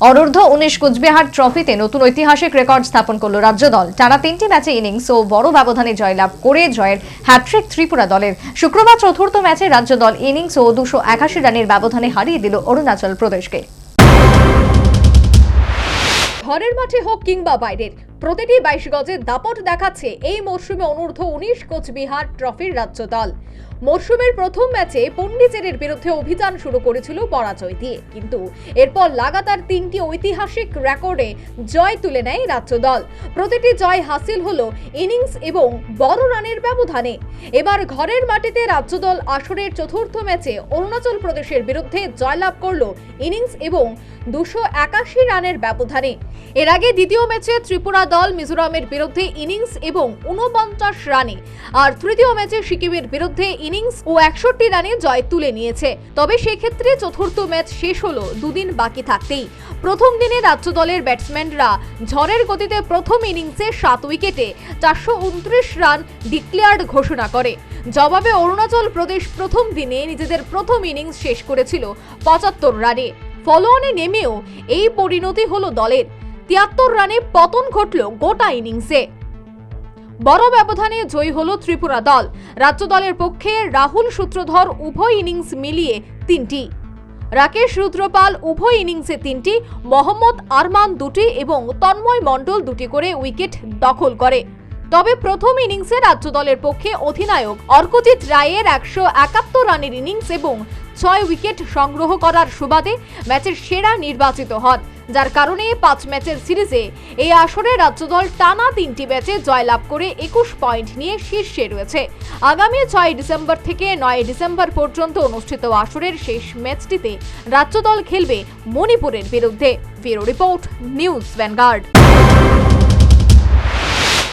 অনূর্ধ্ব 19 কুচবিহার ট্রফিতে নতুন ঐতিহাসিক রেকর্ড স্থাপন করল রাজ্য দল। টানা 3টি ম্যাচে ইনিংস ও বড় ব্যবধানে জয়লাভ করে জয়ের হ্যাট্রিক ত্রিপুরা দলের। শুক্রবার চতুর্থ ম্যাচে রাজ্য দল ইনিংস ও 281 রানের ব্যবধানে হারিয়ে দিল অরুণাচল প্রদেশকে। ঘরের মাঠে হোক কিংবা বাইরের, প্রতিটি 22 গজে দাপট দেখাচ্ছে এই মরশুমে অনূর্ধ্ব 19 কোচবিহার ট্রফির রাজ্য দল। মরশুমের প্রথম ম্যাচে পন্ডিচেরির বিরুদ্ধে অভিযান শুরু করেছিল পরাজয় দিয়ে, কিন্তু এরপর লাগাতার 3টি ঐতিহাসিক রেকর্ডে জয় তুলে নেয় রাজ্য দল। প্রতিটি জয় হাসিল হলো ইনিংস এবং বড় রানের ব্যবধানে। এবার ঘরের মাটিতে রাজ্য দল আসরের চতুর্থ ম্যাচে অরুণাচল প্রদেশের বিরুদ্ধে জয়লাভ করল ইনিংস এবং 281 রানের ব্যবধানে। এর আগে দ্বিতীয় ম্যাচে ত্রিপুরা দল মিজোরামের বিরুদ্ধে ইনিংস এবং 49 রানে, আর তৃতীয় ম্যাচে সিকিমের বিরুদ্ধে ইনিংস ও 61 রানে জয় তুলে নিয়েছে। তবে সেক্ষেত্রে চতুর্থ ম্যাচ শেষ হলো দুদিন বাকি থাকতেই। প্রথম দিনে রাজ্য দলের ব্যাটসম্যানরা ঝড়ের গতিতে প্রথম ইনিংসে 7 উইকেটে 429 রান ডিক্লেয়ার্ড ঘোষণা করে। জবাবে অরুণাচল প্রদেশ প্রথম দিনে নিজেদের প্রথম ইনিংস শেষ করেছিল 75 রানে। ফলোঅনে নেমেও এই পরিণতি হলো দলের। 73 রানে পতন ঘটল গোটা ইনিংসে। বড় ব্যবধানে জয়ী হলো ত্রিপুরা দল। রাজ্য দলের পক্ষে রাহুল সূত্রধর উভয় ইনিংস মিলিয়ে 3টি, রাকেশ রুদ্রপাল উভয় ইনিংসে 3টি, মোহাম্মদ আরমান 2টি এবং তন্ময় মণ্ডল 2টি করে উইকেট দখল করে। তবে প্রথম ইনিংসে রাজ্য দলের পক্ষে অধিনায়ক অর্কজিৎ রায়ের 171 রানের ইনিংস এবং 6 উইকেট সংগ্রহ করার সুবাদে ম্যাচের সেরা নির্বাচিত হন, যার কারণে 5 ম্যাচের সিরিজে এই আসরে রাজ্য দল টানা 3টি ম্যাচে জয়লাভ করে 21 পয়েন্ট নিয়ে শীর্ষে রয়েছে। আগামী 6 ডিসেম্বর থেকে 9 ডিসেম্বর পর্যন্ত অনুষ্ঠিত আসরের শেষ ম্যাচটিতে রাজ্য দল খেলবে মণিপুরের বিরুদ্ধে। Bureau report, news vanguard.